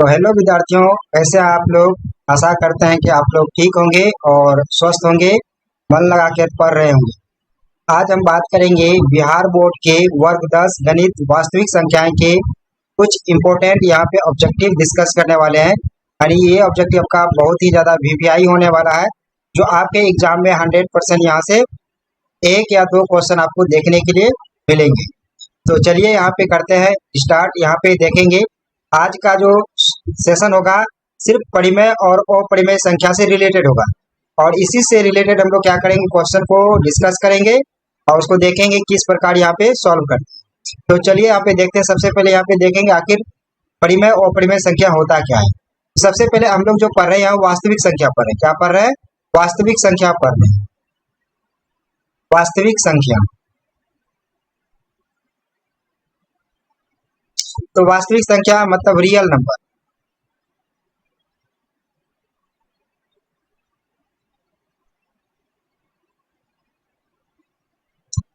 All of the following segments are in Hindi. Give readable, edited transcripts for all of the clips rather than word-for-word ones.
तो हेलो विद्यार्थियों, कैसे आप लोग। आशा करते हैं कि आप लोग ठीक होंगे और स्वस्थ होंगे, मन लगा कर पढ़ रहे होंगे। आज हम बात करेंगे बिहार बोर्ड के वर्ग 10 गणित वास्तविक संख्याएं के कुछ इम्पोर्टेंट यहाँ पे ऑब्जेक्टिव डिस्कस करने वाले हैं। यानी ये ऑब्जेक्टिव का बहुत ही ज़्यादा वीवीआई होने वाला है, जो आपके एग्जाम में 100% यहाँ से एक या दो क्वेश्चन आपको देखने के लिए मिलेंगे। तो चलिए यहाँ पे करते हैं स्टार्ट। यहाँ पे देखेंगे आज का जो सेशन होगा सिर्फ परिमेय और अपरिमेय संख्या से रिलेटेड होगा, और इसी से रिलेटेड हम लोग क्या करेंगे, क्वेश्चन को डिस्कस करेंगे और उसको देखेंगे किस प्रकार यहाँ पे सॉल्व करते हैं। तो चलिए यहाँ पे देखते हैं। सबसे पहले यहाँ पे देखेंगे आखिर परिमेय और अपरिमेय संख्या होता क्या है। सबसे पहले हम लोग जो पढ़ रहे हैं वास्तविक संख्या पढ़ रहे हैं। क्या पढ़ रहे हैं? वास्तविक संख्या पढ़ रहे हैं। वास्तविक संख्या। तो वास्तविक संख्या मतलब रियल नंबर।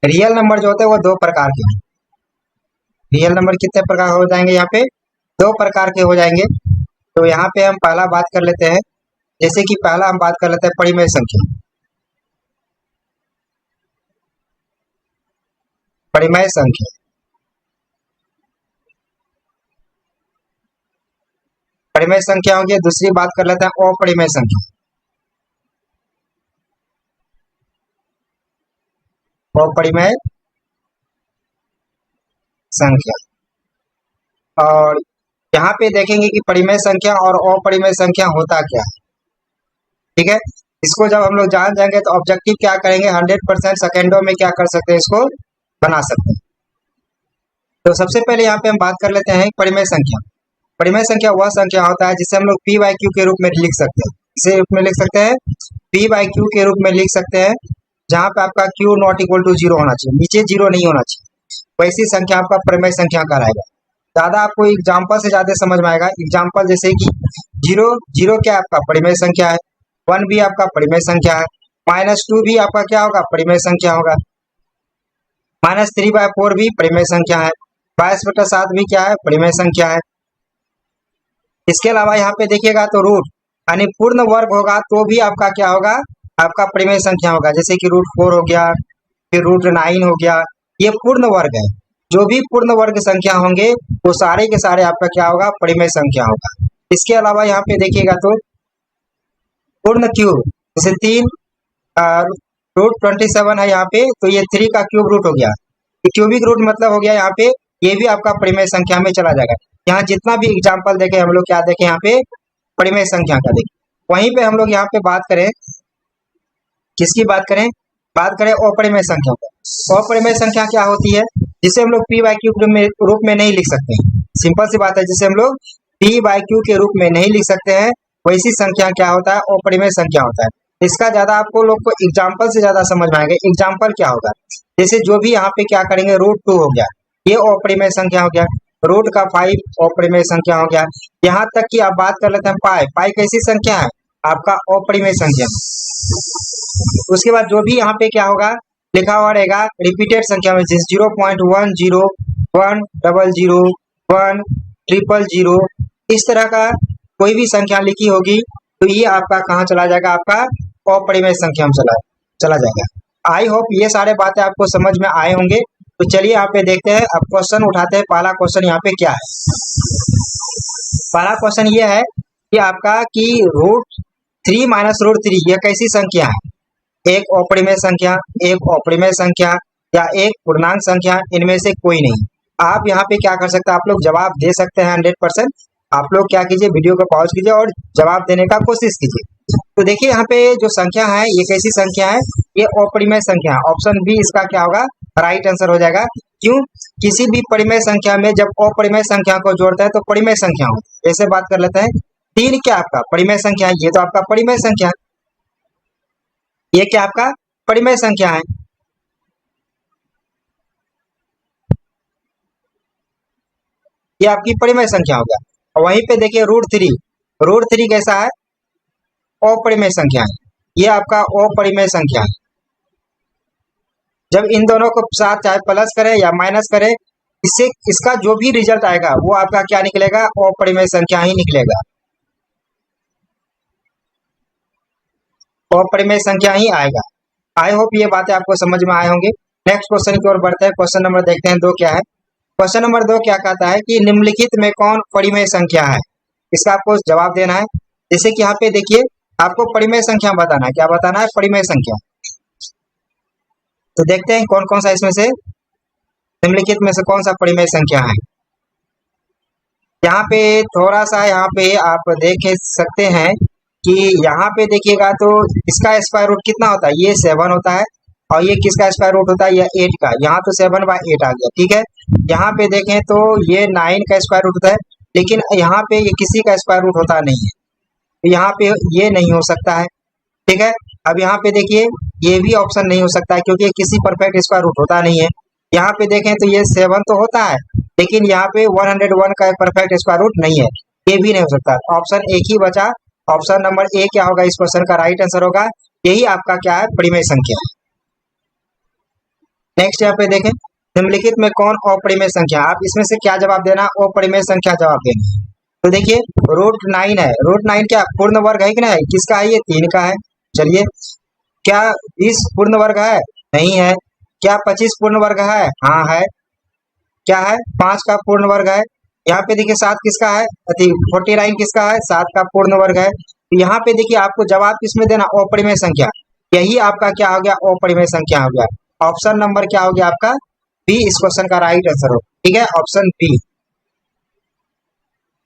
रियल नंबर जो होते हैं वो दो प्रकार के हैं। रियल नंबर कितने प्रकार हो जाएंगे? यहाँ पे दो प्रकार के हो जाएंगे। तो यहाँ पे हम पहला बात कर लेते हैं। जैसे कि पहला हम बात कर लेते हैं परिमेय संख्या। परिमेय संख्या। परिमेय संख्या होगी। दूसरी बात कर लेते हैं अपरिमेय संख्या। अपरिमेय संख्या। और यहाँ पे देखेंगे कि परिमेय संख्या और अपरिमेय संख्या होता क्या है। ठीक है, इसको जब हम लोग जान जाएंगे तो ऑब्जेक्टिव क्या करेंगे, 100% सेकेंडों में क्या कर सकते हैं, इसको बना सकते हैं। तो सबसे पहले यहाँ पे हम बात कर लेते हैं परिमेय संख्या। परिमेय संख्या वह संख्या होता है जिसे हम लोग पी बाई क्यू के रूप में लिख सकते हैं। इसे रूप में लिख सकते हैं, पी बाई क्यू के रूप में लिख सकते हैं, जहाँ पे आपका Q not equal to zero होना चाहिए, नीचे जीरो नहीं होना चाहिए। वैसी संख्या आपका परिमेय संख्या कहलाएगा। ज्यादा आपको एग्जाम्पल से ज्यादा समझ में आएगा। एग्जाम्पल जैसे कि जीरो, जीरो क्या आपका परिमेय संख्या है, 1 भी आपका परिमेय संख्या है, -2 भी आपका क्या होगा, परिमेय संख्या होगा, -3/4 भी परिमेय संख्या है, 22/7 भी क्या है, परिमेय संख्या है। इसके अलावा यहाँ पे देखिएगा तो रूट यानी पूर्ण वर्ग होगा तो भी आपका क्या होगा, आपका परिमेय संख्या होगा। जैसे कि √4 हो गया, फिर √9 हो गया, ये पूर्ण वर्ग है। जो भी पूर्ण वर्ग संख्या होंगे वो सारे के सारे आपका क्या होगा, परिमेय संख्या होगा। इसके अलावा यहाँ पे देखिएगा तो पूर्ण क्यूब, जैसे 3 √27 है यहाँ पे, तो ये 3 का क्यूब रूट हो गया। क्यूबिक रूट मतलब हो गया यहाँ पे, ये भी आपका परिमेय संख्या में चला जाएगा। यहाँ जितना भी एग्जाम्पल देखे हम लोग क्या देखें, यहाँ पे परिमेय संख्या का देखें। वहीं पे हम लोग यहाँ पे बात करें, किसकी बात करें, बात करें अपरिमेय संख्या को। अपरिमेय संख्या क्या होती है, जिसे हम लोग पी बाई क्यू रूप में नहीं लिख सकते हैं। सिंपल सी बात है, जिसे हम लोग पी बाई क्यू के रूप में नहीं लिख सकते हैं, वैसी संख्या क्या होता है, अपरिमेय संख्या होता है। इसका ज्यादा आपको लोग को एग्जाम्पल से ज्यादा समझ में आएगा। एग्जाम्पल क्या होगा, जैसे जो भी यहाँ पे क्या करेंगे, √2 हो गया, ये अपरिमेय संख्या हो गया। √5 अपरिमेय संख्या हो गया। यहाँ तक कि आप बात कर लेते हैं पाई। पाई कैसी संख्या है, आपका अपरिमेय संख्या। उसके बाद जो भी यहाँ पे क्या होगा लिखा हुआ रहेगा रिपीटेड संख्या में, जैसे 0.10 100 1 000, इस तरह का कोई भी संख्या लिखी होगी तो ये आपका कहाँ चला जाएगा, आपका अपरिमेय संख्या में चला जाएगा। आई होप ये सारे बातें आपको समझ में आए होंगे। तो चलिए यहाँ पे देखते हैं, अब क्वेश्चन उठाते हैं। पहला क्वेश्चन यहाँ पे क्या है, पहला क्वेश्चन ये है कि आपका कि √3 - √3 यह कैसी संख्या है, एक अपरिमेय संख्या, एक अपरिमेय संख्या या एक पूर्णांक संख्या, इनमें से कोई नहीं। आप यहाँ पे क्या कर सकते हैं, आप लोग जवाब दे सकते हैं 100%। आप लोग क्या कीजिए, वीडियो को पॉज कीजिए और जवाब देने का कोशिश कीजिए। तो देखिए यहाँ पे जो संख्या है ये कैसी संख्या है, ये अपरिमेय संख्या है। ऑप्शन बी इसका क्या होगा, राइट आंसर हो जाएगा। क्यों, किसी भी परिमेय संख्या में जब अपरिमेय संख्या को जोड़ता है तो परिमेय संख्या होती है। ऐसे बात कर लेते हैं, 3 क्या आपका परिमेय संख्या है, ये तो आपका परिमेय संख्या है, ये क्या आपका परिमेय संख्या है। ये आपकी परिमेय संख्या हो गया। और वहीं पे देखिए √3 कैसा है, अपरिमेय संख्या है, ये आपका अपरिमेय संख्या है। जब इन दोनों को साथ चाहे प्लस करें या माइनस करें इससे इसका जो भी रिजल्ट आएगा वो आपका क्या निकलेगा, अपरिमेय संख्या ही निकलेगा, अपरिमेय संख्या ही आएगा। आई होप ये बातें आपको समझ में आए होंगे। नेक्स्ट क्वेश्चन की ओर बढ़ते हैं। क्वेश्चन नंबर देखते हैं 2 क्या है। क्वेश्चन नंबर 2 क्या कहता है कि निम्नलिखित में कौन परिमेय संख्या है। इसका आपको जवाब देना है। जैसे कि यहाँ पे देखिए आपको परिमेय संख्या बताना है। क्या बताना है, परिमेय संख्या। तो देखते हैं कौन कौन सा इसमें से निम्नलिखित में से कौन सा परिमेय संख्या है। यहाँ पे थोड़ा सा यहाँ पे आप देख सकते हैं कि यहाँ पे देखिएगा तो इसका स्क्वायर रूट कितना होता है, ये 7 होता है, और ये किसका स्क्वायर रूट होता है, ये 8 का। यहाँ तो 7/8 आ गया, ठीक है। यहाँ पे देखें तो ये 9 का स्क्वायर रूट होता है, लेकिन यहाँ पे ये किसी का स्क्वायर रूट होता नहीं है, तो यहाँ पे ये नहीं हो सकता है, ठीक है। अब यहाँ पे देखिए ये भी ऑप्शन नहीं हो सकता है क्योंकि किसी परफेक्ट स्क्वायर रूट होता नहीं है। यहाँ पे देखें तो ये 7 तो होता है, लेकिन यहाँ पे 101 का परफेक्ट स्क्वायर रूट नहीं है, ये भी नहीं हो सकता। ऑप्शन एक ही बचा, ऑप्शन नंबर ए क्या होगा इस क्वेश्चन का राइट आंसर होगा। यही आपका क्या है, परिमेय संख्या। नेक्स्ट यहाँ पे देखें निम्नलिखित में कौन अपरिमेय संख्या। आप इसमें से क्या जवाब देना, अपरिमेय संख्या जवाब देना। तो देखिए √9 है, √9 क्या पूर्ण वर्ग है कि नहीं, किसका है, ये 3 का है। चलिए क्या 20 पूर्ण वर्ग है, नहीं है। क्या 25 पूर्ण वर्ग है, हाँ है। क्या है, 5 का पूर्ण वर्ग है। यहाँ पे देखिए 7 किसका है, 49 किसका है, 7 का पूर्ण वर्ग है। यहाँ पे देखिए आपको जवाब किसमें देना, अपरिमेय संख्या। यही आपका क्या हो गया, अपरिमेय संख्या हो गया। ऑप्शन नंबर क्या हो गया आपका, बी इस क्वेश्चन का राइट आंसर हो, ठीक है, ऑप्शन बी।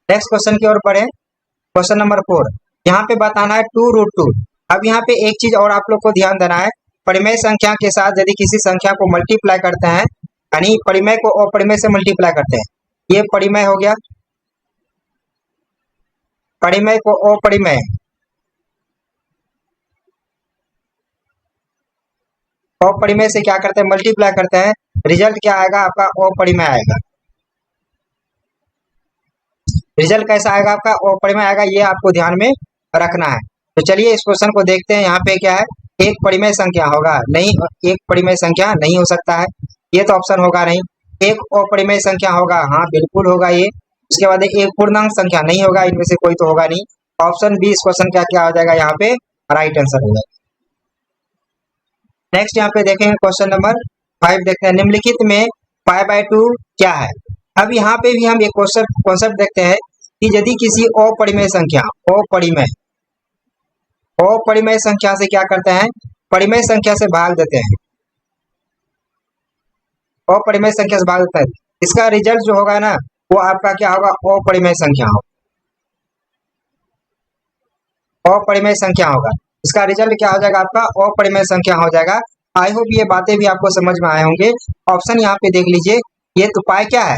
नेक्स्ट क्वेश्चन की ओर बढ़े। क्वेश्चन नंबर 4 यहाँ पे बताना है 2√2। अब यहाँ पे एक चीज और आप लोग को ध्यान देना है, परिमेय संख्या के साथ यदि किसी संख्या को मल्टीप्लाई करते हैं, यानी परिमेय को अपरिमेय से मल्टीप्लाई करते हैं, ये परिमेय हो गया। परिमेय को अपरिमेय, अपरिमेय से क्या करते हैं, मल्टीप्लाई करते हैं, रिजल्ट क्या आएगा आपका, अपरिमेय आएगा। रिजल्ट कैसा आएगा आपका, अपरिमेय आएगा, ये आपको ध्यान में रखना है। तो चलिए इस क्वेश्चन को देखते हैं। यहाँ पे क्या है, एक परिमेय संख्या होगा, नहीं, एक परिमेय संख्या नहीं हो सकता है, ये तो ऑप्शन होगा नहीं। एक अपरिमेय संख्या होगा, हाँ बिल्कुल होगा ये। उसके बाद एक पूर्णांक संख्या नहीं होगा, इनमें से कोई तो होगा नहीं। ऑप्शन बी इस क्वेश्चन का क्या हो जाएगा, यहाँ पे राइट आंसर होगा। नेक्स्ट यहाँ पे देखेंगे क्वेश्चन नंबर 5 देखते हैं, निम्नलिखित में π/2 क्या है। अब यहाँ पे भी हम एक कॉन्सेप्ट देखते हैं कि यदि किसी अपरिमेय संख्या, अपरिमेय संख्या से क्या करते हैं, परिमेय संख्या से भाग देते हैं, अपरिमेय संख्या से भाग देते हैं, इसका रिजल्ट जो होगा ना वो आपका क्या होगा, अपरिमेय संख्या होगा, अपरिमेय संख्या होगा। इसका रिजल्ट क्या हो जाएगा आपका, अपरिमेय संख्या हो जाएगा। आई होप ये बातें भी आपको समझ में आए होंगे। ऑप्शन यहाँ पे देख लीजिए, ये तो पाई क्या है,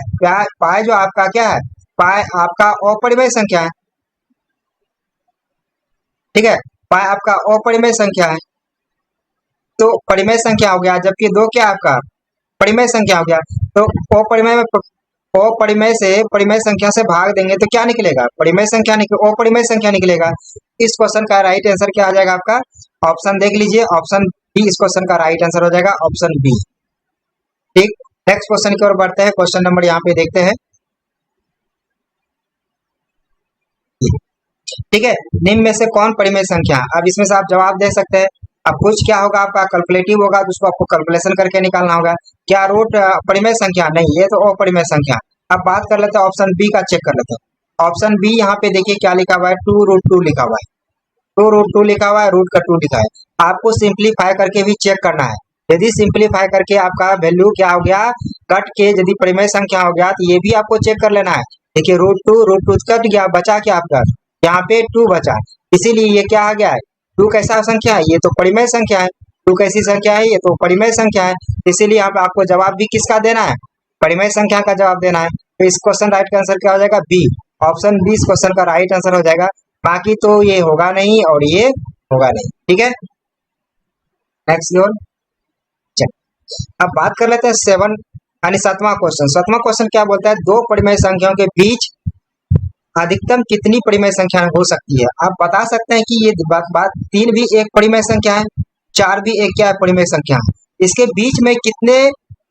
पाई जो आपका क्या है, पाई आपका अपरिमेय संख्या है, ठीक है, पाई आपका अपरिमेय संख्या है, तो परिमेय संख्या हो गया। जबकि 2 क्या आपका परिमेय संख्या हो गया, तो अपरिमेय से परिमेय संख्या से भाग देंगे तो क्या निकलेगा, परिमेय संख्या अपरिमेय संख्या निकलेगा। इस क्वेश्चन का राइट आंसर क्या आ जाएगा आपका, ऑप्शन देख लीजिए, ऑप्शन बी इस क्वेश्चन का राइट आंसर हो जाएगा, ऑप्शन बी। ठीक, नेक्स्ट क्वेश्चन की ओर बढ़ते हैं। क्वेश्चन नंबर यहाँ पे देखते हैं, ठीक है, निम्न में से कौन परिमेय संख्या। अब इसमें से आप जवाब दे सकते हैं। अब कुछ क्या होगा आपका कैलकुलेटिव होगा, तो उसको आपको कैलकुलेशन करके निकालना होगा। क्या रूट परिमेय संख्या, नहीं, ये तो अपरिमेय संख्या। अब बात कर लेते हैं ऑप्शन बी का, चेक कर लेते हैं। ऑप्शन बी यहाँ पे देखिए क्या लिखा हुआ है, 2√2 लिखा हुआ है, 2√2 लिखा हुआ है, रूट का 2 लिखा है। आपको सिंप्लीफाई करके भी चेक करना है। यदि सिंप्लीफाई करके आपका वैल्यू क्या हो गया, कट के यदि परिमेय संख्या हो गया, तो ये भी आपको चेक कर लेना है। देखिए √2 कट गया, बचा क्या आपका, यहाँ पे 2 बचा, इसीलिए ये क्या आ गया है, 2 कैसा संख्या है, ये तो परिमेय संख्या है। 2 कैसी संख्या है, ये तो परिमेय संख्या है, इसीलिए आपको जवाब भी किसका देना है, परिमेय संख्या का जवाब देना है। तो इस क्वेश्चन राइट का आंसर क्या हो जाएगा, बी, ऑप्शन बी इस क्वेश्चन का राइट आंसर हो जाएगा। बाकी तो ये होगा नहीं और ये होगा नहीं, ठीक है। नेक्स्ट और अब बात कर लेते हैं 7 यानी 7वां क्वेश्चन। 7वां क्वेश्चन क्या बोलता है, 2 परिमेय संख्याओं के बीच अधिकतम कितनी परिमेय संख्या हो सकती है। आप बता सकते हैं कि ये बात 3 भी एक परिमेय संख्या है, 4 भी एक क्या है, परिमेय संख्या है। इसके बीच में कितने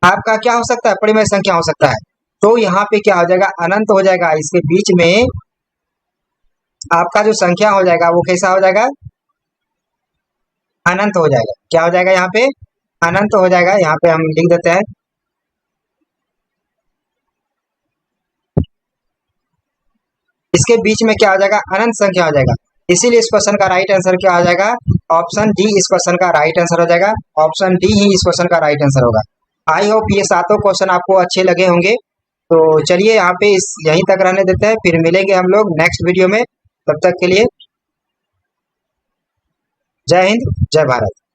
आपका क्या हो सकता है, परिमेय संख्या हो सकता है। तो यहाँ पे क्या हो जाएगा, अनंत हो जाएगा। इसके बीच में आपका जो संख्या हो जाएगा वो कैसा हो जाएगा, अनंत हो जाएगा। क्या हो जाएगा यहाँ पे, अनंत हो जाएगा। यहाँ पे हम लिख देते हैं, इसके बीच में क्या हो जाएगा, अनंत संख्या हो जाएगा। इसीलिए इस क्वेश्चन का राइट आंसर क्या हो जाएगा, ऑप्शन डी इस क्वेश्चन का राइट आंसर हो जाएगा। ऑप्शन डी ही इस क्वेश्चन का राइट आंसर होगा। आई होप ये सातों क्वेश्चन आपको अच्छे लगे होंगे। तो चलिए यहाँ पे इस यहीं तक रहने देते हैं, फिर मिलेंगे हम लोग नेक्स्ट वीडियो में। तब तक के लिए जय हिंद, जय भारत।